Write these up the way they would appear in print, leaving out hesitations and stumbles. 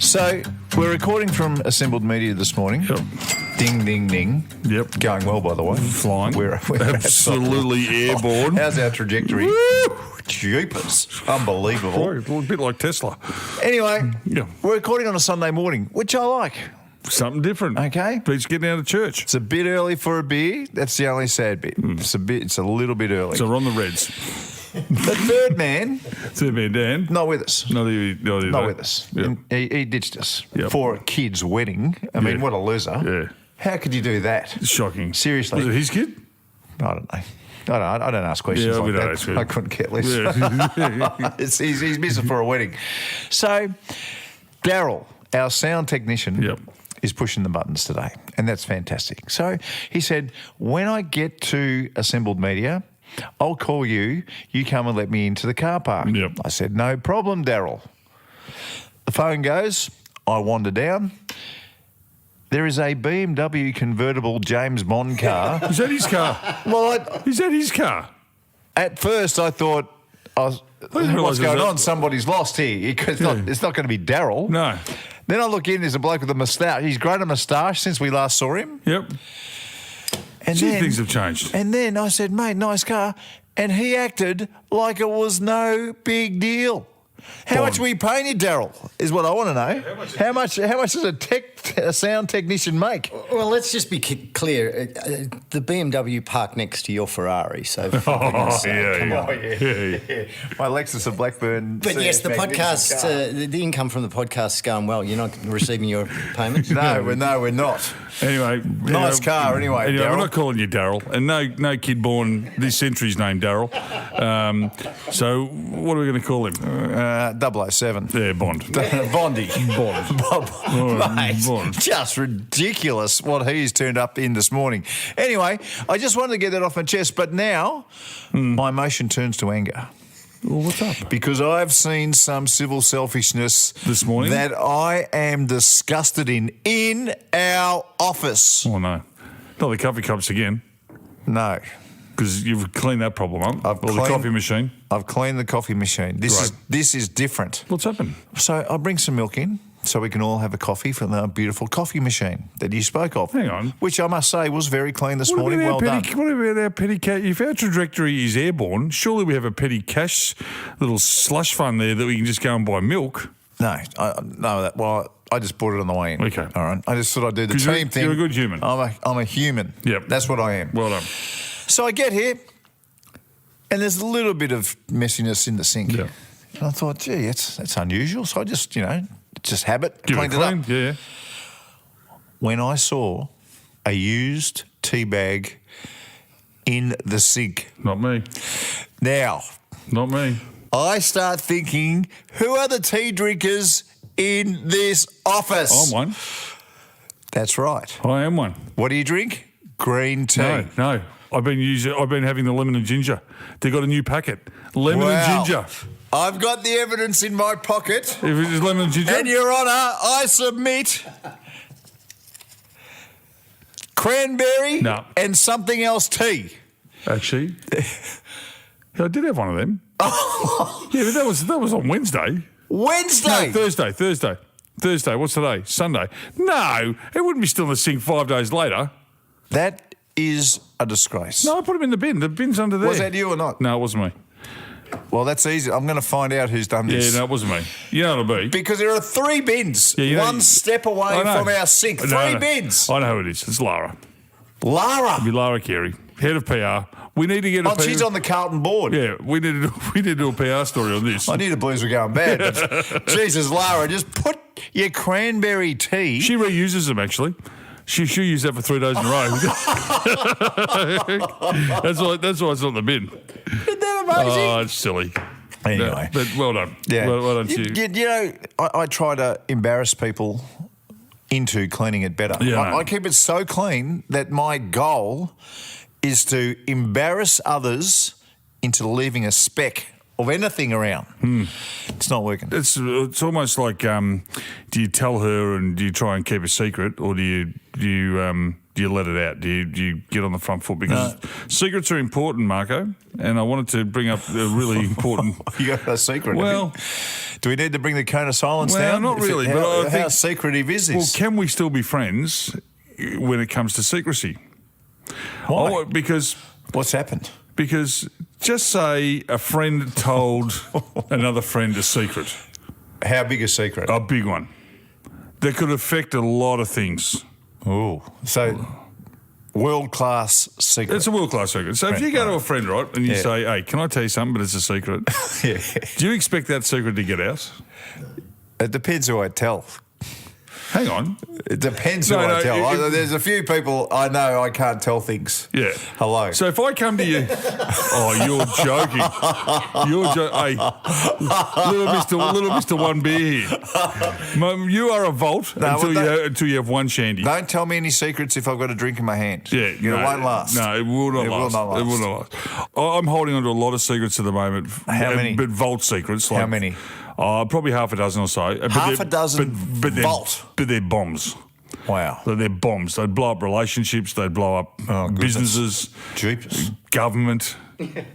So we're recording from Assembled Media this morning. Yep. Ding, ding, ding. Yep. Going well, by the way. Flying. We're absolutely airborne. How's our trajectory? Woo! Jeepers. Unbelievable. A bit like Tesla. Anyway, Yeah. we're recording on a Sunday morning, which I like. Something different. Okay. Beats getting out of church. It's a bit early for a beer. That's the only sad bit. It's a little bit early. So we're on the Reds. The third man, Third man, Dan. not with us. Not With us. Yep. He ditched us Yep. for a kid's wedding. I mean, what a loser. Yeah. How could you do that? Shocking. Seriously. Was it his kid? I don't know. I don't ask questions Yeah, we like don't that. ask it. I couldn't care less. Yeah. He's missing for a wedding. So, Daryl, our sound technician, Yep. is pushing the buttons today, and that's fantastic. So he said, when I get to Assembled Media, I'll call you. You come and let me into the car park. Yep. I said, no problem, Daryl. The phone goes. I wander down. There is a BMW convertible James Bond car. Is that his car? Well, Is that his car? at first I thought, didn't what's realise going it was on? Somebody's lost here. It's not going to be Daryl. No. Then I look in, there's a bloke with a moustache. He's grown a moustache since we last saw him. Yep. And Gee, then, things have changed. And then I said, mate, nice car. And he acted like it was no big deal. How much are we paying you, Daryl, is what I want to know. How much does a sound technician make? Well, let's just be clear. The BMW parked next to your Ferrari, so for Oh, goodness sake, yeah, come yeah. on. Yeah. My Lexus of Blackburn. But yes, the podcast, the income from the podcast is going well. You're not receiving your payments? No, we're not. Anyway. Nice car anyway, Anyway, Daryl. we're not calling you Daryl. And no kid born this century's named Daryl. So what are we going to call him? 007. Yeah, Bond. Bondy. Bond. Mate, Bond. just ridiculous what he's turned up in this morning. Anyway, I just wanted to get that off my chest, but now my emotion turns to anger. Well, what's up? Because I've seen some civil selfishness This morning? that I am disgusted in our office. Oh, no. Not the coffee cups again, No. because you've cleaned that problem up. I've Or the cleaned- coffee machine. I've cleaned the coffee machine. Right. This is different. What's happened? So I'll bring some milk in so we can all have a coffee from the beautiful coffee machine that you spoke of. Hang on. Which I must say was very clean this morning. Well done. What about our petty cash? If our trajectory is airborne, surely we have a petty cash little slush fund there that we can just go and buy milk. No, I just bought it on the way in. Okay. All right. I just thought I'd do the 'Cause team thing. you're a good human. I'm a human. Yep. That's what I am. Well done. So I get here, and there's a little bit of messiness in the sink. Yeah. And I thought, gee, that's unusual. So I just, just habit, Give cleaned it it a clean. up. Yeah. When I saw a used teabag in the sink. Not me. Now, Not me. I start thinking, who are the tea drinkers in this office? I'm one. That's right. I am one. What do you drink? Green tea. No. I've been having the lemon and ginger. They got a new packet. Lemon and ginger. I've got the evidence in my pocket. If it is lemon and ginger. And, Your Honour, I submit cranberry No. and something else tea. Actually, yeah, I did have one of them. Yeah, but that was on Wednesday. Wednesday. No, Thursday. What's today? Sunday. No, it wouldn't be still in the sink 5 days later. That is a disgrace. No, I put them in the bin. The bin's under there. Was that you or not? No, it wasn't me. Well, that's easy. I'm going to find out who's done Yeah, this. no, it wasn't me. You know what it'll be. Because there are 3 bins, Yeah, you know- one step away I know. from our sink. No, 3 I know. bins. I know who it is. It's Lara. Lara. It'll be Lara Carey, head of PR. We need to get a Oh, she's on the Carlton board. Yeah, we need to do a PR story on this. I knew the Blues were going bad, but Jesus, Lara, just put your cranberry tea. She reuses them, actually. She used that for 3 days in a row. that's why it's on the bin. Isn't that amazing? Oh, it's silly. Anyway. No, but well done. Yeah. Well done to you. You know, I try to embarrass people into cleaning it better. Yeah, I know. I keep it so clean that my goal is to embarrass others into leaving a speck of anything around. It's not working. It's almost like do you tell her and do you try and keep a secret, or do you do you let it out? Do you get on the front foot? Because secrets are important, Marko, and I wanted to bring up a really important... You got a secret? Well... Do we need to bring the cone of silence well, down? Not really. But I think, how secretive is this? Well, can we still be friends when it comes to secrecy? Why? Because... What's happened? Because just say a friend told another friend a secret. How big a secret? A big one. That could affect a lot of things. Oh, so world-class secret. It's a world-class secret. So if you go to a friend, right, and you say, hey, can I tell you something, but it's a secret? Yeah. Do you expect that secret to get out? It depends who I tell. Hang on. It depends who I tell. There's a few people I know I can't tell things. Yeah. Hello. So if I come to you... Oh, you're joking. Hey, little Mr. One Beer here. Mum, you are a vault until you have one shandy. Don't tell me any secrets if I've got a drink in my hand. Yeah. It won't last. No, it will not last. It will not last. I'm holding on to a lot of secrets at the moment. How many? But vault secrets. How many? Probably half a dozen or so. Half a dozen vault? But they're bombs. Wow. They're bombs. They'd blow up relationships. They'd blow up businesses. Jeepers. Government.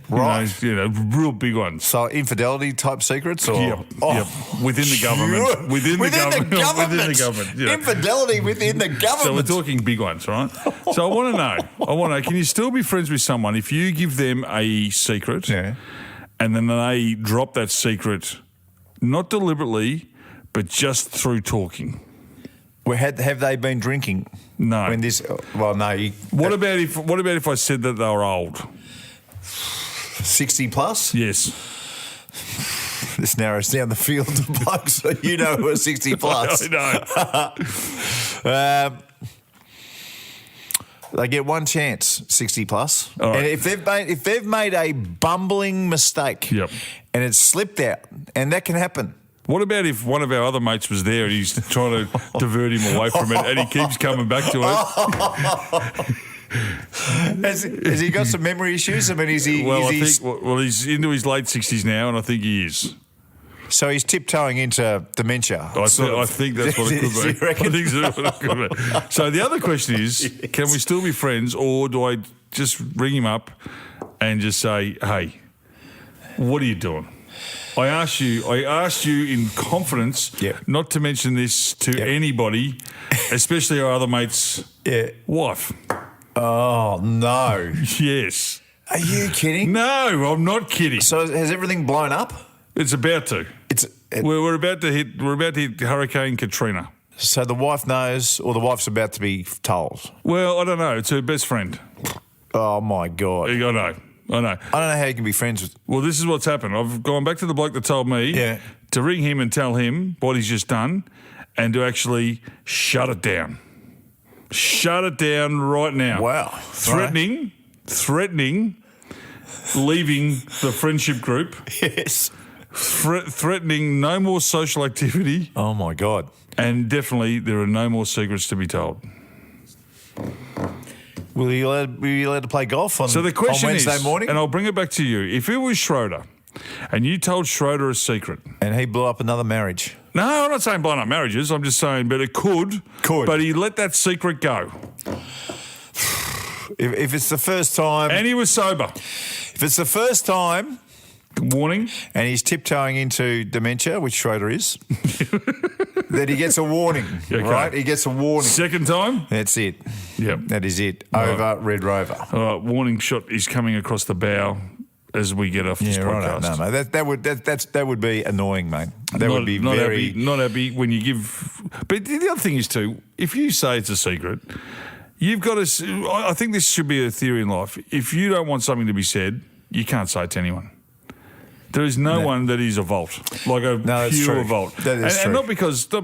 Right. Real big ones. So infidelity type secrets? Or? Yep. Within the government. Within the government. Yeah. Infidelity within the government. So we're talking big ones, right? So I want to know, can you still be friends with someone if you give them a secret and then they drop that secret, not deliberately, but just through talking? Well, have they been drinking? No. When this? Well, no. What about if I said that they were old? 60 plus? Yes. This narrows down the field of blokes, so you know who are 60 plus. I know. They get one chance, 60 plus. All right. And if they've made a bumbling mistake and it's slipped out, and that can happen. What about if one of our other mates was there and he's trying to divert him away from it and he keeps coming back to it? Has he got some memory issues? I mean, is he? Well, he's into his late 60s now, and I think he is. So he's tiptoeing into dementia. I think that's what it could be. I think that's what it could be. So the other question is, can we still be friends, or do I just ring him up and just say, hey, what are you doing? I asked you in confidence not to mention this to anybody, especially our other mate's wife. Oh, no. Yes. Are you kidding? No, I'm not kidding. So has everything blown up? It's about to. We're about to hit Hurricane Katrina. So the wife knows, or the wife's about to be told? Well, I don't know. It's her best friend. Oh, my God. I know. I don't know how you can be friends with... Well, this is what's happened. I've gone back to the bloke that told me to ring him and tell him what he's just done and to actually shut it down. Shut it down right now. Wow. Threatening leaving the friendship group. Yes. Threatening no more social activity. Oh, my God. And definitely there are no more secrets to be told. Will you allowed to play golf on, so the question on Wednesday is, morning? And I'll bring it back to you. If it was Schroeder and you told Schroeder a secret. And he blew up another marriage. No, I'm not saying blowing up marriages. I'm just saying, but it could. But he let that secret go. If it's the first time... And he was sober. If it's the first time... Warning. And he's tiptoeing into dementia, which Schroeder is, that he gets a warning, right? He gets a warning. Second time? That's it. Yep. That is it. Over Red Rover. All right, warning shot is coming across the bow as we get off this podcast. No, that would be annoying, mate. That would be not very... Not happy when you give... But the other thing is too, if you say it's a secret, you've got to... I think this should be a theory in life. If you don't want something to be said, you can't say it to anyone. There is no one that is a vault, like a pure vault. That is true. And not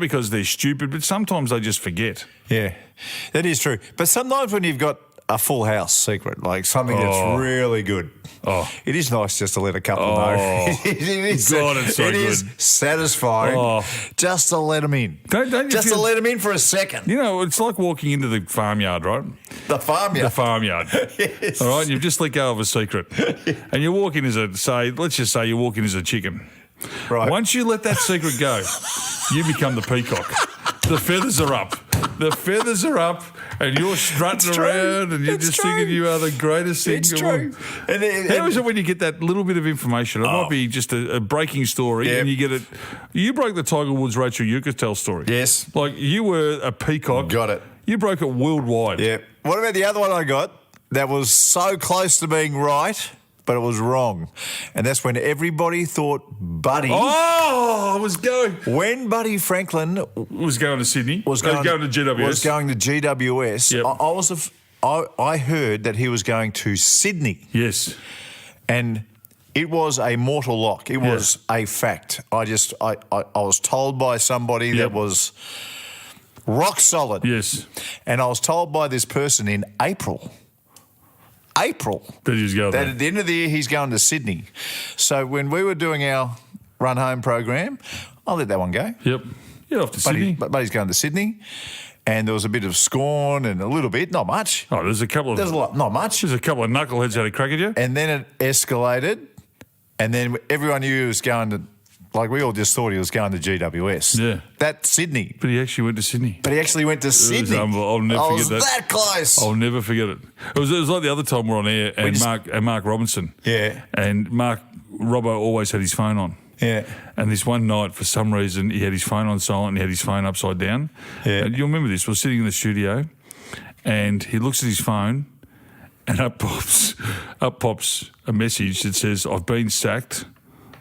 because they're stupid, but sometimes they just forget. Yeah, that is true. But sometimes when you've got a full house secret, like something that's really good, it is nice just to let a couple know. It is, it's so it good. is satisfying just to let them in. Just to let them in for a second. You know, it's like walking into the farmyard, right? The farmyard. The farmyard. Yes. All right, and you've just let go of a secret. And you walk in let's just say you walk in as a chicken. Right. Once you let that secret go, you become the peacock. The feathers are up. The feathers are up, and you're strutting around, and you're just thinking you are the greatest thing. It's true. How is it when you get that little bit of information? It might be just a breaking story, and you get it. You broke the Tiger Woods Rachel Yucatel story. Yes. Like you were a peacock. Got it. You broke it worldwide. Yeah. What about the other one I got that was so close to being right, but it was wrong? And that's when everybody thought Buddy... Oh, I was going... When Buddy Franklin... Was going to Sydney. Was going to GWS. Was going to GWS. Yep. I heard that he was going to Sydney. Yes. And it was a mortal lock. It was a fact. I was told by somebody that was rock solid. Yes. And I was told by this person in April that he was going that there. at the end of the year he's going to Sydney. So when we were doing our run home program, I'll let that one go. Yep. You're off to Sydney. But he's going to Sydney. And there was a bit of scorn and a little bit, not much. Oh, there's a lot, not much. There's a couple of knuckleheads had a crack at you. And then it escalated. And then everyone knew he was going to, like we all just thought he was going to GWS. Yeah. That's Sydney. But he actually went to Sydney. Sydney. I'll never I forget was that close. I'll never forget it. It was like the other time we're on air and Mark Robinson. Yeah. And Robbo always had his phone on. Yeah. And this one night, for some reason, he had his phone on silent and he had his phone upside down. Yeah. And you'll remember this. We're sitting in the studio and he looks at his phone and up pops a message that says, "I've been sacked.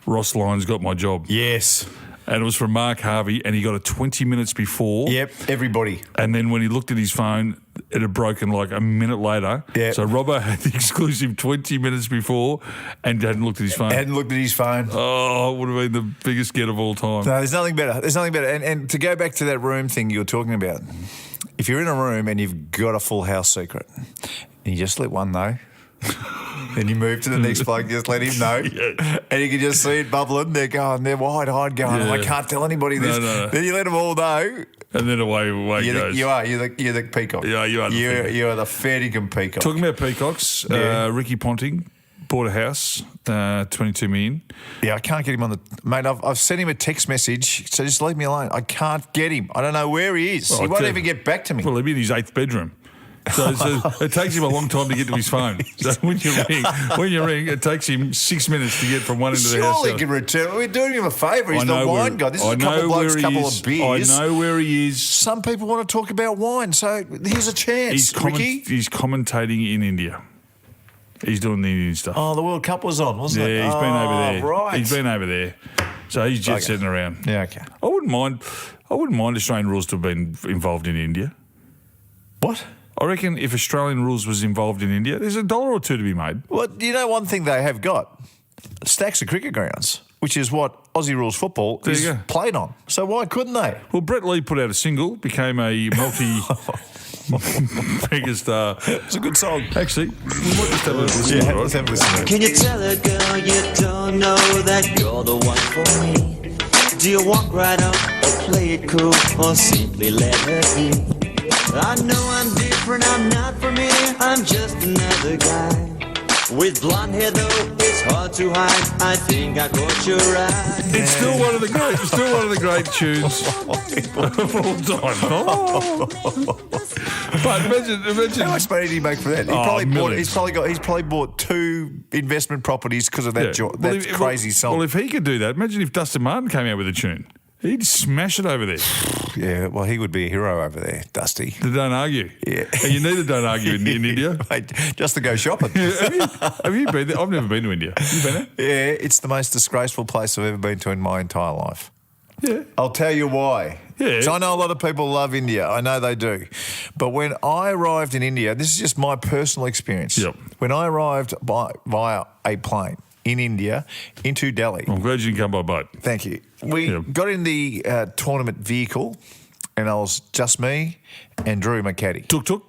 Ross Lyon's got my job." Yes. And it was from Mark Harvey, and he got it 20 minutes before. Yep, everybody. And then when he looked at his phone, it had broken like a minute later. Yep. So Robbo had the exclusive 20 minutes before and hadn't looked at his phone. Oh, it would have been the biggest get of all time. No, there's nothing better. And to go back to that room thing you were talking about, if you're in a room and you've got a full house secret and you just let one know, then you move to the next bloke, just let him know. Yeah. And you can just see it bubbling. They're wide-eyed going, I can't tell anybody this. No. Then you let them all know. And then away it goes. You're the peacock. Yeah, you are the peacock. You are the fair dinkum peacock. Talking about peacocks, Ricky Ponting bought a house, 22 million. Yeah, I can't get him on the... Mate, I've sent him a text message, so just leave me alone. I can't get him. I don't know where he is. He won't even get back to me. Well, he'll be in his 8th bedroom. So it takes him a long time to get to his phone. So when you ring, it takes him 6 minutes to get from one end of the house. Surely he can return. We're doing him a favour. He's the wine guy. This is a couple of blokes, couple of beers. I know where he is. Some people want to talk about wine, so here's a chance. Ricky? He's commentating in India. He's doing the Indian stuff. Oh, the World Cup was on, wasn't it? Yeah, he's been over there. Right. He's been over there. So he's jet setting around. Yeah, okay. I wouldn't mind Australian rules to have been involved in India. What? I reckon if Australian rules was involved in India, there's $1 or $2 to be made. Well, you know one thing they have got? Stacks of cricket grounds, which is what Aussie rules football is played on. So why couldn't they? Well, Brett Lee put out a single, became a megastar. It's a good song. Actually, we might just have a listen. Yeah, let's have a listen. Can you tell a girl you don't know that you're the one for me? Do you walk right up or play it cool or simply let her be? I know I'm different, I'm not from here, I'm just another guy. With blonde hair though, it's hard to hide, I think I caught your eye. It's still one of the great tunes of all time. Oh. But imagine How much money did he make for that? He's probably bought 2 investment properties because of that crazy song. Well, if he could do that, imagine if Dustin Martin came out with a tune. He'd smash it over there. Yeah, well, he would be a hero over there, Dusty. The don't argue. Yeah. And you need a don't argue in India. Mate, just to go shopping. Have you been there? I've never been to India. Have you been there? Yeah, it's the most disgraceful place I've ever been to in my entire life. Yeah. I'll tell you why. Yeah. So I know a lot of people love India. I know they do. But when I arrived in India, this is just my personal experience. Yep. When I arrived via a plane in India into Delhi. I'm glad you didn't come by boat. Thank you. We got in the tournament vehicle and I was just me and Drew, my caddy. Tuk-tuk?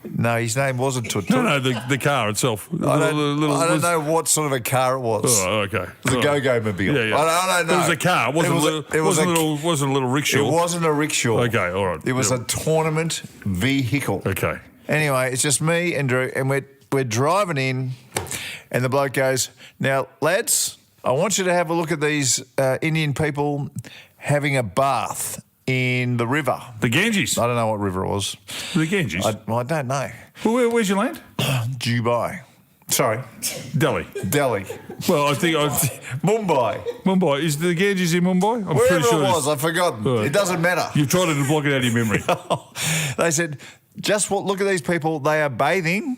No, his name wasn't Tuk-tuk. No, the car itself. I don't know what sort of a car it was. Oh, okay. It was a go-go mobile. Yeah. I don't know. It was a car. It wasn't a little rickshaw. It wasn't a rickshaw. Okay, all right. It was a tournament vehicle. Okay. Anyway, it's just me and Drew, and we're driving in, and the bloke goes, "Now, lads, I want you to have a look at these Indian people having a bath in the river. The Ganges. I don't know what river it was. The Ganges. I don't know. Well, where's your land? Dubai. Sorry. Delhi. Delhi. Well, I think Mumbai. Mumbai. Is the Ganges in Mumbai? I'm Wherever pretty sure it was, I've forgotten. It doesn't matter. You've tried to block it out of your memory. They said, look at these people. They are bathing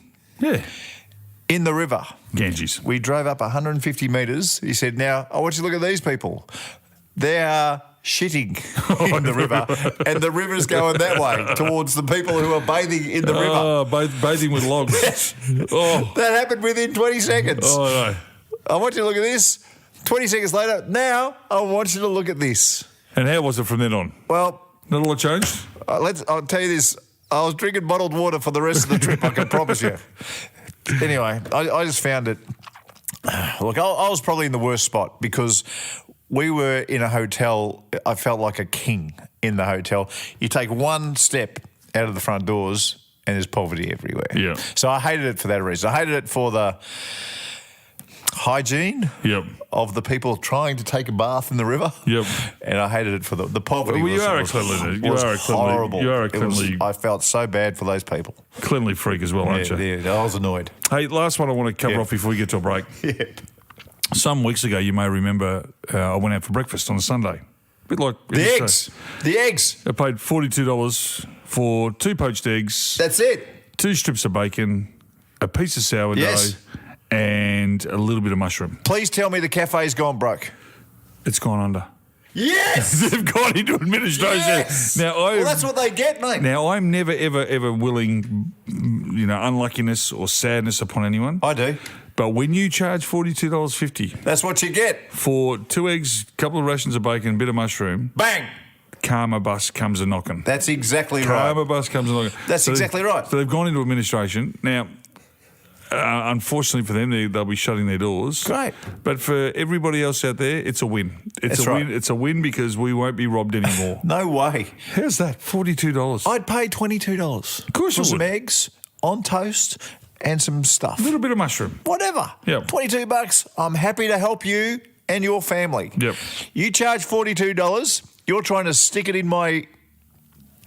in the river. Ganges. We drove up 150 metres. He said, now, I want you to look at these people. They are shitting in the river, and the river's going that way towards the people who are bathing in the river. Oh, bathing with logs. That happened within 20 seconds. Oh, no. I want you to look at this. 20 seconds later, now I want you to look at this. And how was it from then on? Well, Not a lot changed? I'll tell you this. I was drinking bottled water for the rest of the trip, I can promise you. Anyway, I just found it. Look, I was probably in the worst spot because we were in a hotel. I felt like a king in the hotel. You take one step out of the front doors and there's poverty everywhere. Yeah. So I hated it for that reason. I hated it for the hygiene of the people trying to take a bath in the river. Yep. And I hated it for the poverty. Well, you are a cleanliness. Horrible. You are a cleanly. I felt so bad for those people. Cleanly freak as well, aren't you? Yeah, I was annoyed. Hey, last one I want to cover off before we get to a break. Yeah. Some weeks ago, you may remember, I went out for breakfast on a Sunday. A bit like The eggs. The eggs. I paid $42 for 2 poached eggs. That's it. 2 strips of bacon, a piece of sourdough, Yes. and a little bit of mushroom. Please tell me the cafe's gone broke. It's gone under. Yes. They've gone into administration. Yes. Now, Well, that's what they get, mate. Now, I'm never, ever willing, unluckiness or sadness upon anyone. I do. But when you charge $42.50 That's what you get. for 2 eggs, a couple of rations of bacon, a bit of mushroom, Bang. Karma bus comes a knocking. That's exactly Karma right. bus comes a knocking. That's exactly right. So they've gone into administration. Now, unfortunately for them, they'll be shutting their doors. Great. But for everybody else out there, it's a win. It's That's a right. win. It's a win because we won't be robbed anymore. No way. How's that? $42. I'd pay $22. Of course for you some would. eggs on toast and some stuff. A little bit of mushroom. Whatever. Yep. $22. I'm happy to help you and your family. Yep. You charge $42. You're trying to stick it in my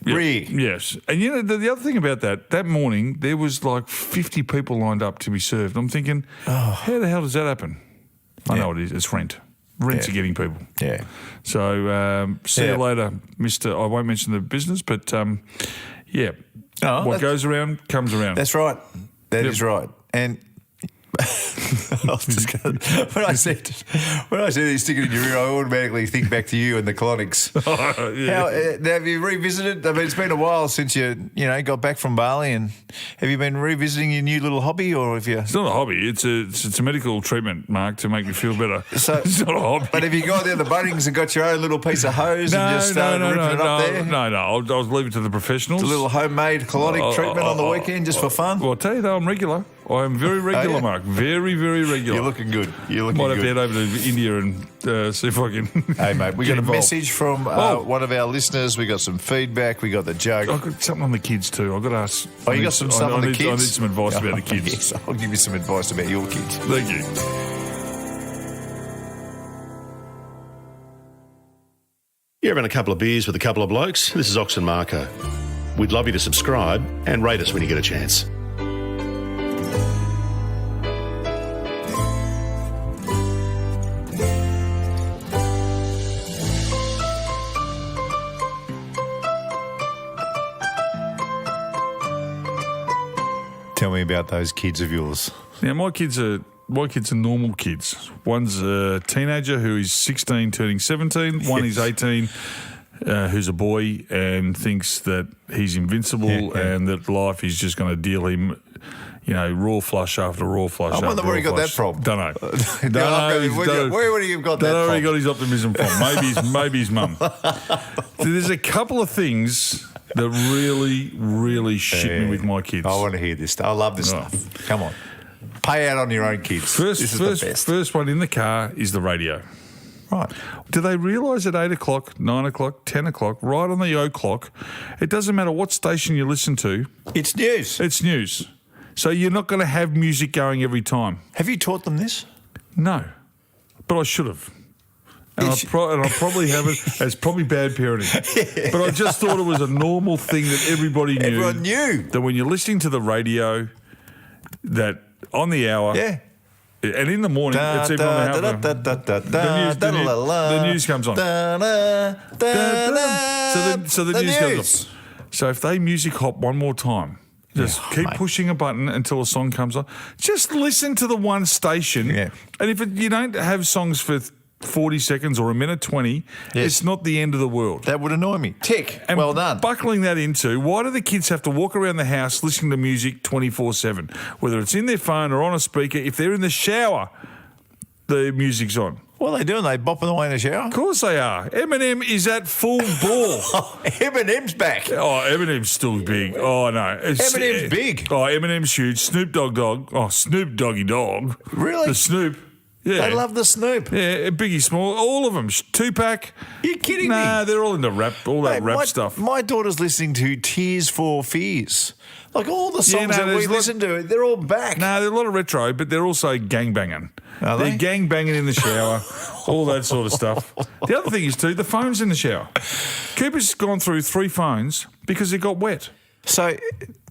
rear. Yes. And the other thing about that morning, there was like 50 people lined up to be served. I'm thinking, how the hell does that happen? I know it is. It's rent. Rents are getting people. Yeah. So see you later, Mr. I won't mention the business, but what goes around comes around. That's right. That is right. And I was just going when I said you stick it in your ear, I automatically think back to you and the colonics. Now, have you revisited? I mean, it's been a while since you got back from Bali, and have you been revisiting your new little hobby, or have you? It's not a hobby. It's a medical treatment, Mark, to make me feel better. So it's not a hobby. But have you gone down the Bunnings and got your own little piece of hose and just started ripping it up there? No. I'll leave it to the professionals. It's a little homemade colonic treatment on the weekend just for fun. Well, I'll tell you though, I'm regular. I am very regular, Mark. Very, very regular. You're looking good. Might have to head over to India and see if I can. Hey, mate, we got a involved. message from one of our listeners. We got some feedback. We got the joke. I've got something on the kids too. I've got to ask. Oh, you got some stuff on the kids? I need some advice about the kids. Yes, I'll give you some advice about your kids. Thank you. You're having a couple of beers with a couple of blokes? This is Ox and Marko. We'd love you to subscribe and rate us when you get a chance. Tell me about those kids of yours. Now, my kids are normal kids. One's a teenager who is 16 turning 17. One is 18 who's a boy and thinks that he's invincible and that life is just going to deal him, raw flush after raw flush. I wonder where he got that from. Don't know. Where would he have got that from? Don't know where he got his optimism from. Maybe his mum. There's a couple of things that really, really shit me with my kids. I want to hear this. I love this stuff. Come on. Pay out on your own kids. This is the best. First one in the car is the radio. Right. Do they realise at 8 o'clock, 9 o'clock, 10 o'clock, right on the o'clock, it doesn't matter what station you listen to. It's news. It's news. So you're not going to have music going every time. Have you taught them this? No. But I should have. And I probably haven't. It's probably bad parenting. But I just thought it was a normal thing that everybody knew. Everyone knew. That when you're listening to the radio, that on the hour... Yeah. And in the morning, it's even on the hour. The news comes on. So the news goes on. So if they music hop one more time, just keep pushing a button until a song comes on. Just listen to the one station. Yeah. And if you don't have songs for 40 seconds or a minute 20, it's not the end of the world. That would annoy me. Tick. And well done. Buckling that into, why do the kids have to walk around the house listening to music 24/7? Whether it's in their phone or on a speaker, if they're in the shower, the music's on. What are they doing? They bopping away in the shower? Of course they are. Eminem is at full ball. Eminem's back. Oh, Eminem's still big. Oh, no. Eminem's big. Oh, Eminem's huge. Snoop Dogg. Oh, Snoop Doggy Dogg. Really? The Snoop. Yeah. They love the Snoop. Yeah, Biggie Small, all of them. Tupac. You're kidding me? Nah, they're all into rap, rap stuff. My daughter's listening to Tears for Fears. Like all the songs that we listen to, they're all back. No, they're a lot of retro, but they're also gangbanging. Are They're they? gangbanging in the shower, all that sort of stuff. The other thing is, too, the phone's in the shower. Cooper's gone through 3 phones because it got wet. So,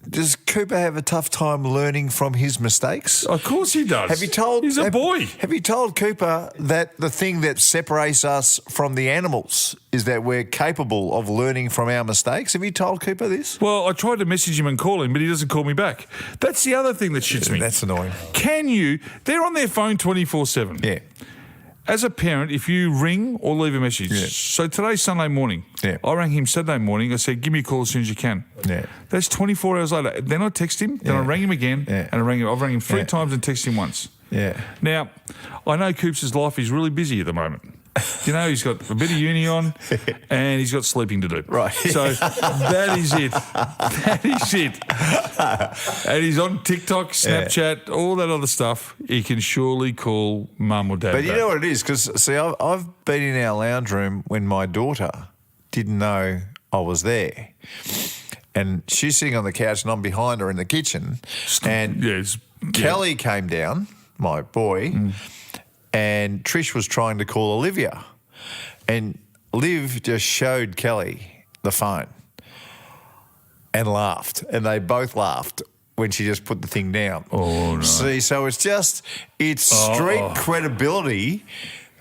does Cooper have a tough time learning from his mistakes? Of course he does. Have you told? He's a boy. Have you told Cooper that the thing that separates us from the animals is that we're capable of learning from our mistakes? Have you told Cooper this? Well, I tried to message him and call him, but he doesn't call me back. That's the other thing that shits me. That's annoying. Can you? They're on their phone 24/7. Yeah. As a parent, if you ring or leave a message, so today's Sunday morning, I rang him Saturday morning. I said, give me a call as soon as you can. Yeah. That's 24 hours later. Then I text him, then I rang him again, and I rang him. I've rang him 3 times and texted him once. Yeah. Now, I know Coops' life is really busy at the moment. You know, he's got a bit of uni on and he's got sleeping to do. Right. So that is it. That is it. And he's on TikTok, Snapchat, all that other stuff. He can surely call mum or dad But you back. know what it is? Because, see, I've been in our lounge room when my daughter didn't know I was there. And she's sitting on the couch and I'm behind her in the kitchen. And Kelly came down, my boy, and Trish was trying to call Olivia. And Liv just showed Kelly the phone and laughed. And they both laughed when she just put the thing down. Oh, no. See, so it's street credibility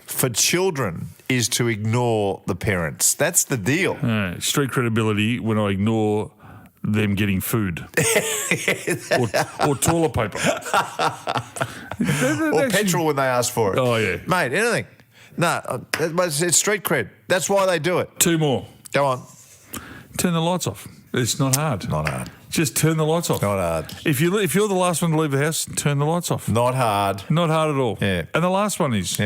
for children is to ignore the parents. That's the deal. Street credibility when I ignore them getting food or toilet paper. Or petrol when they ask for it. Oh, yeah. Mate, anything. No, it's street cred. That's why they do it. 2 more. Go on. Turn the lights off. It's not hard. Not hard. Just turn the lights off. Not hard. If you're the last one to leave the house, turn the lights off. Not hard. Not hard at all. Yeah. And the last one is,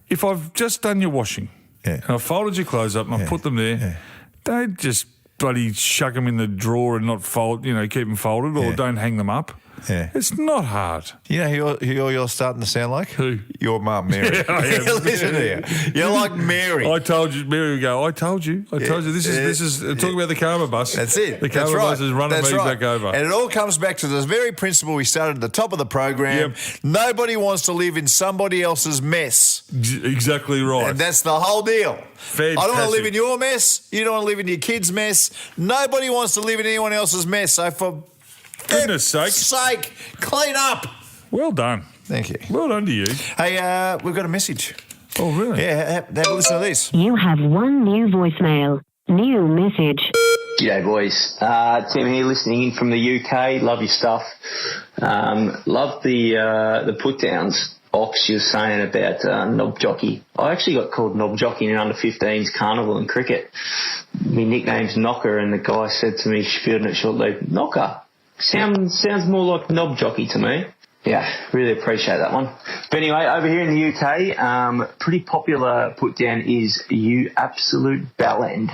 if I've just done your washing and I've folded your clothes up and I've put them there, don't just bloody shuck them in the drawer and not fold, keep them folded or don't hang them up. Yeah. It's not hard. You know who you're starting to sound like? Who? Your mum, Mary. Yeah, I am. Listen to you. You're like Mary. I told you, Mary would go, I told you. This is talking about the karma bus. That's it. The karma bus is running me back over. And it all comes back to this very principle we started at the top of the program. Yep. Nobody wants to live in somebody else's mess. Exactly right. And that's the whole deal. Fantastic. I don't want to live in your mess. You don't want to live in your kids' mess. Nobody wants to live in anyone else's mess. So for goodness sake, clean up. Well done. Thank you. Well done to you. Hey, we've got a message. Oh, really? Yeah, have a listen to this. You have one new voicemail. New message. G'day, boys. Tim here, listening in from the UK. Love your stuff. Love the put-downs. Ox, you were saying about knob jockey. I actually got called knob jockey in under 15s carnival and cricket. My nickname's Knocker, and the guy said to me, fielding at short lead, Knocker. Sounds more like knob jockey to me. Yeah, really appreciate that one. But anyway, over here in the UK, pretty popular put down is you absolute bellend.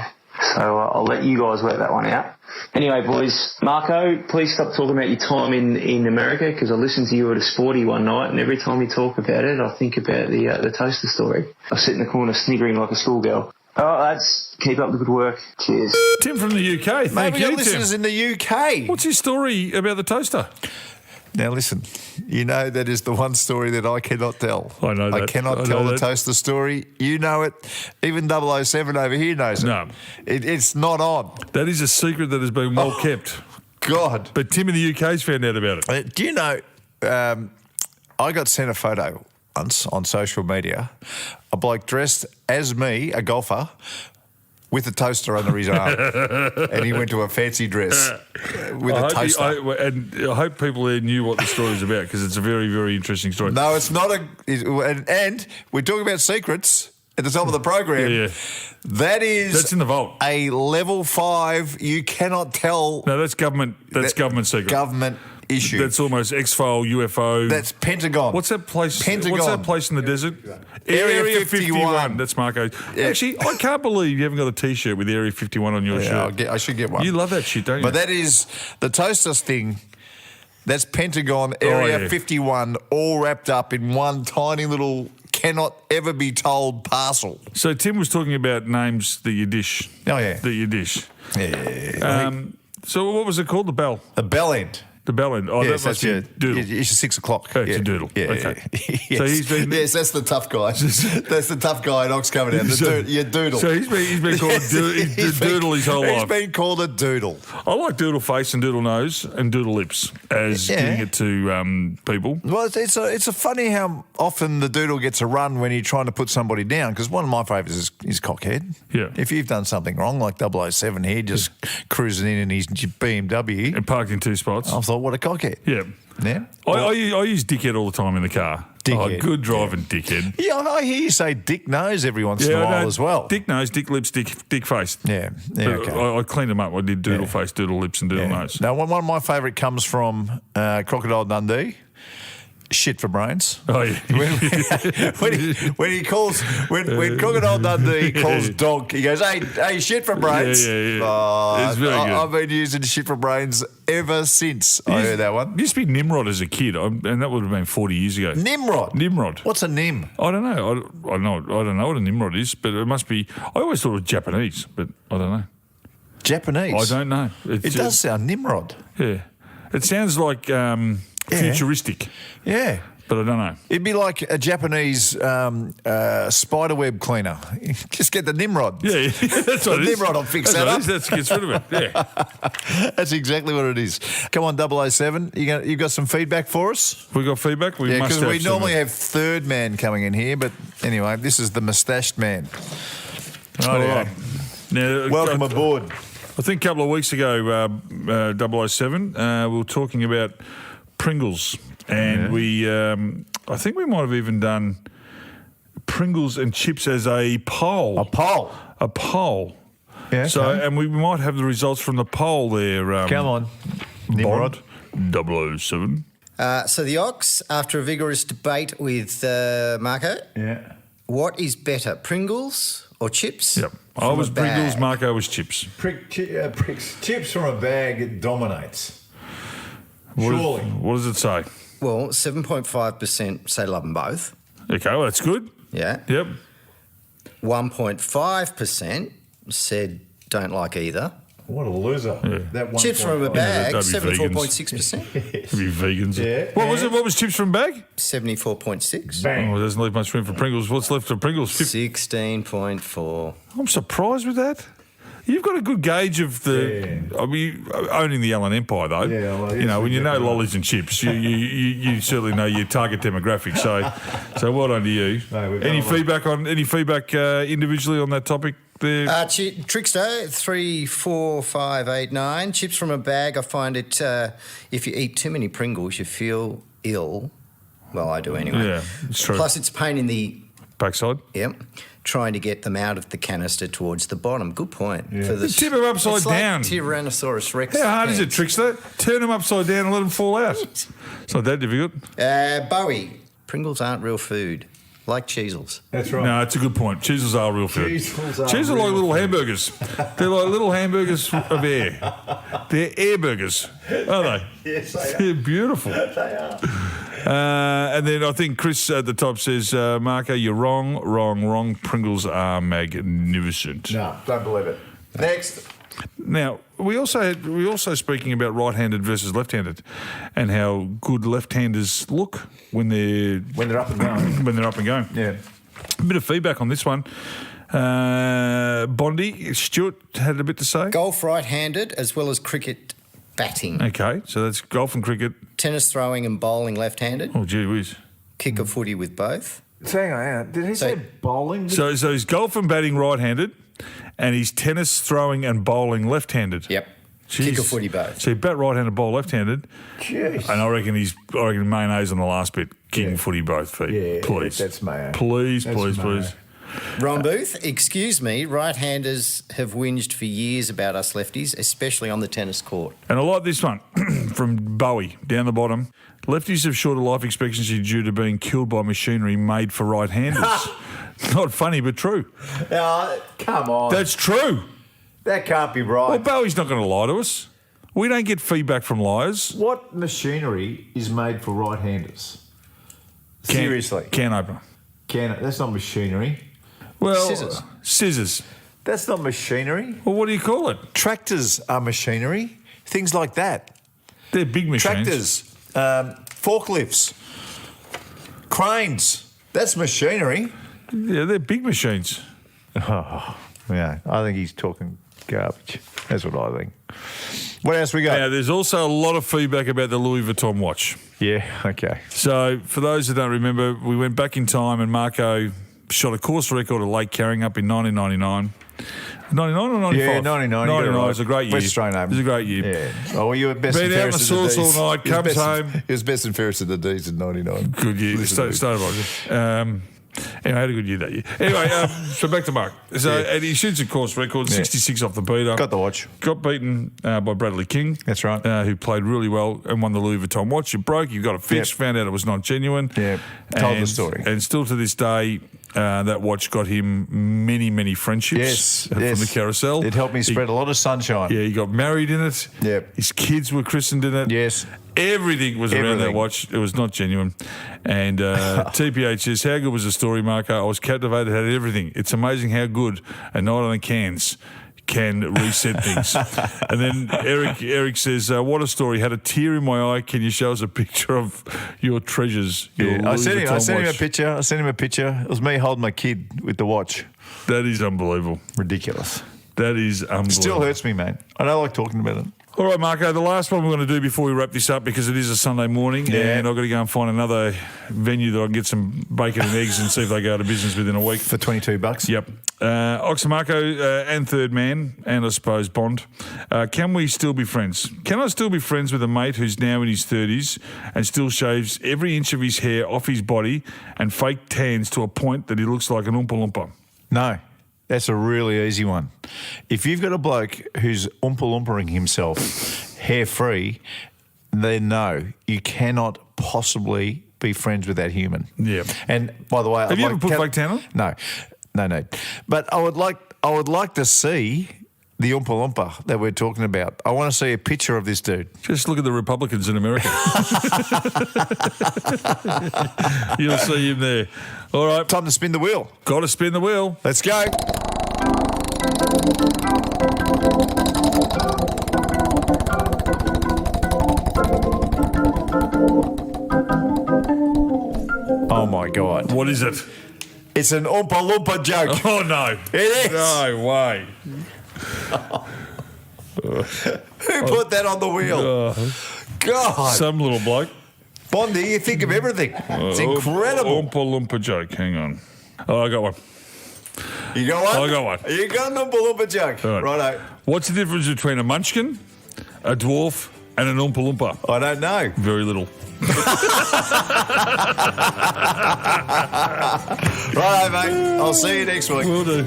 So I'll let you guys work that one out. Anyway, boys, Marko, please stop talking about your time in America, because I listened to you at a sporty one night, and every time you talk about it, I think about the toaster story. I sit in the corner sniggering like a schoolgirl. Oh, that's keep up the good work. Cheers. Tim from the UK. Thank Maybe you, got listeners Tim. in the UK. What's his story about the toaster? Now listen, you know that is the one story that I cannot tell. I know that. I cannot I tell know the that. toaster story. You know it. Even 007 over here knows it. No. It's not on. That is a secret that has been well kept. God. But Tim in the UK's found out about it. Do you know, I got sent a photo once on social media, a bloke dressed as me, a golfer, with a toaster under his arm. And he went to a fancy dress with a toaster. I hope people there knew what the story was about because it's a very, very interesting story. No, it's not and we're talking about secrets at the top of the program. Yeah. That's in the vault. A level 5, you cannot tell. No, that's government. That's government secret. Government issue. That's almost X-File, UFO. That's Pentagon. What's that place? Pentagon. What's that place in the desert? Area 51. That's Marko. Yeah. Actually, I can't believe you haven't got a T-shirt with Area 51 on your shirt. I should get one. You love that shit, don't you? But that is the toasters thing. That's Pentagon, Area 51, all wrapped up in one tiny little cannot ever be told parcel. So Tim was talking about names that you dish. Oh, yeah. That you dish. Yeah. So what was it called? The bell? A bell end. The bell end. Oh, Yes, that must be doodle. It's 6 o'clock. Oh, it's a doodle. Yeah, Okay. Yes. So he's been... Yes, that's the tough guy. That's the tough guy in Ox coming out. Your doodle. So he's been called doodle his whole life. He's been called a doodle. I like doodle face and doodle nose and doodle lips as giving it to people. Well, it's a funny how often the doodle gets a run when you're trying to put somebody down, because one of my favourites is Cockhead. Yeah. If you've done something wrong, like 007 here, just cruising in his BMW. And parked in 2 spots. I thought, what a cockhead. Yeah. Yeah. I use dickhead all the time in the car. Dickhead. Oh, good driving dickhead. Yeah, I hear you say dick nose every once in a I while know. as well. Dick nose, dick lips, dick face. Yeah. But Okay. I cleaned them up. I did doodle face, doodle lips, and doodle nose. Now, one of my favourite comes from Crocodile Dundee. Shit for brains. Oh yeah. when Crocodile Dundee calls Donk, he goes, "Hey, shit for brains." Yeah. Oh, It's very good. I've been using shit for brains ever since I heard that one. Used to be Nimrod as a kid, and that would have been 40 years ago. Nimrod. What's a nim? I don't know. I don't know what a Nimrod is, but it must be. I always thought it was Japanese, but I don't know. Japanese. I don't know. It does sound Nimrod. Yeah, it sounds like futuristic. Yeah. But I don't know. It'd be like a Japanese spiderweb cleaner. Just get the Nimrod. Yeah, that's what it is. Nimrod will fix That's that what up. it is. That gets rid of it. Yeah. That's exactly what it is. Come on, 007. You got some feedback for us? We got feedback? We Yeah, must because have we some. normally have third man coming in here, but anyway, this is the moustached man. Oh, yeah. right. Now, Welcome aboard. I think a couple of weeks ago, 007, we were talking about Pringles. And I think we might have even done Pringles and chips as a poll. A poll. A poll. Yeah. So, okay. and we might have the results from the poll there. Come on. Nimrod. Bond 007. So the Ox, after a vigorous debate with Marko, Yeah. what is better, Pringles or chips? Yep. I from was a bag? Pringles, Marko was chips. Chips from a bag, it dominates. What does it say? Well, 7.5% say love them both. Okay, well, that's good. Yeah. Yep. 1.5% said don't like either. What a loser. Yeah. That Chips from a bag, that'd be 74.6%. Be vegans. Yeah. What was it? What was chips from bag? 74.6. Bang. Oh, it doesn't leave much room for Pringles. What's left of Pringles? 16.4. I'm surprised with that. You've got a good gauge of the. Yeah. I mean, owning the Allen Empire, though. Yeah, well, you know, when you know exactly right. lollies and chips, you certainly know your target demographic. So well done to you. No, we've done Any feedback individually on that topic there? Trickster, 3, 4, 5, 8, 9. Chips from a bag, I find it, if you eat too many Pringles, you feel ill. Well, I do anyway. Yeah, it's true. Plus, it's a pain in the, Backside. trying to get them out of the canister towards the bottom. Good point. Yeah. For the Tip them upside it's like down. Tyrannosaurus Rex. How hard is it, pants. Trickster? Turn them upside down and let them fall out. It's not that difficult. Bowie, Pringles aren't real food, like Cheezels. That's right. No, it's a good point. Cheezels are real food. Cheezels are like real little food. hamburgers. They're like little hamburgers of air. They're air burgers, aren't they? Yes, they are. They're beautiful. They are. And then I think Chris at the top says, Marko, you're wrong. Pringles are magnificent. No, don't believe it. Next. Now, we also speaking about right-handed versus left-handed, and how good left-handers look when they're up and going. when they're up and going. Yeah. A bit of feedback on this one. Bondi, Stuart had a bit to say. Golf right-handed as well as cricket batting. Okay, so that's golf and cricket. Tennis throwing and bowling left-handed. Oh, gee whiz. Kick a footy with both. Hang on. Did he say bowling? So he's golf and batting right-handed, and he's tennis throwing and bowling left-handed. Yep. Jeez. Kick a footy both. So he bat right-handed, bowl left-handed. Jeez. And I reckon mayonnaise on the last bit, kicking footy both feet. Yeah, please. that's mayo. Please, That's please, mayo. please. Ron Booth, excuse me, right-handers have whinged for years about us lefties, especially on the tennis court. And I like this one from Bowie, down the bottom. Lefties have shorter life expectancy due to being killed by machinery made for right-handers. Not funny, but true. Come on. That's true. That can't be right. Well, Bowie's not going to lie to us. We don't get feedback from liars. What machinery is made for right-handers? Seriously. Can opener. That's not machinery. Well, Scissors. Scissors. That's not machinery. Well, what do you call it? Tractors are machinery. Things like that. They're big machines. Tractors, forklifts, cranes. That's machinery. Yeah, they're big machines. Oh, yeah. I think he's talking garbage. That's what I think. What else we got? Now, there's also a lot of feedback about the Louis Vuitton watch. Yeah, okay. So, for those that don't remember, we went back in time and Marko shot a course record at Lake Carringup in 1999. 99 or 95? Yeah, 99. 99. It was a great year. West Australian Open. It was a great year. Yeah. Oh, well, you were best Been and out in the fairest of the sauce D's. all night, He was comes best- home. He was best and fairest of the D's in 99. Good year. Listen to Started right. Anyway, I had a good year that year. Anyway, so back to Mark. So, and he shoots a course record, 66 off the beater. Got the watch. Got beaten by Bradley King. That's right. Who played really well and won the Louis Vuitton watch. It broke. You got it fixed. Yep. Found out it was not genuine. Yeah. Told the story. And still to this day, that watch got him many, many friendships from the carousel. It helped me spread a lot of sunshine. Yeah, he got married in it. Yep. His kids were christened in it. Yes. Everything was around that Everything. watch. It was not genuine. And TPH says, how good was the story, Marko? I was captivated, had everything. It's amazing how good a night on the cans can reset things. And then Eric says, what a story. Had a tear in my eye. Can you show us a picture of your treasures? Your Yeah. I Louis sent him Vuitton a watch?" picture. I sent him a picture. It was me holding my kid with the watch. That is unbelievable. Ridiculous. That is unbelievable. Still hurts me, man. I don't like talking about it. All right, Marko, the last one we're going to do before we wrap this up, because it is a Sunday morning, Yeah. and I've got to go and find another venue that I can get some bacon and eggs and see if they go out of business within a week. For $22. Yep. Ox and Marko and Third Man, and I suppose Bond. Can we still be friends? Can I still be friends with a mate who's now in his 30s and still shaves every inch of his hair off his body and fake tans to a point that he looks like an Oompa Loompa? No. That's a really easy one. If you've got a bloke who's Oompa Loompaing himself hair-free, then no, you cannot possibly be friends with that human. Yeah. And by the way, Have you ever put fake tan on? No. But I would like to see the Oompa Loompa that we're talking about. I want to see a picture of this dude. Just look at the Republicans in America. You'll see him there. All right. Time to spin the wheel. Got to spin the wheel. Let's go. Oh my God. What is it? It's an Oompa Loompa joke. Oh, no. It is. No way. Who put that on the wheel? God. Some little bloke. Bondi, you think of everything. It's incredible. Oompa Loompa joke. Hang on. Oh, I got one. You got one? I got one. You got an Oompa Loompa joke. All right. Righto. What's the difference between a munchkin, a dwarf, and an Oompa Loompa? I don't know. Very little. Righto, mate. I'll see you next week. Will do.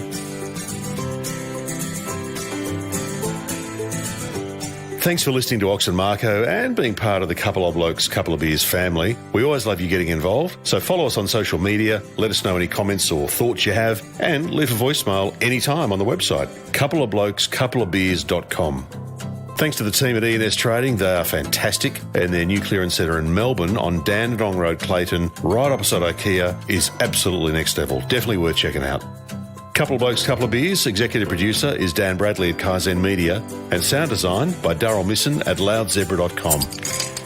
Thanks for listening to Ox and Marko and being part of the Couple of Blokes, Couple of Beers family. We always love you getting involved, so follow us on social media, let us know any comments or thoughts you have, and leave a voicemail anytime on the website, coupleofblokes.coupleofbeers.com. Thanks to the team at E&S Trading, they are fantastic, and their new clearance centre in Melbourne on Dandenong Road, Clayton, right opposite IKEA, is absolutely next level. Definitely worth checking out. Couple of Blokes, Couple of Beers. Executive producer is Dan Bradley at Kaizen Media, and sound design by Daryl Misson at loudzebra.com.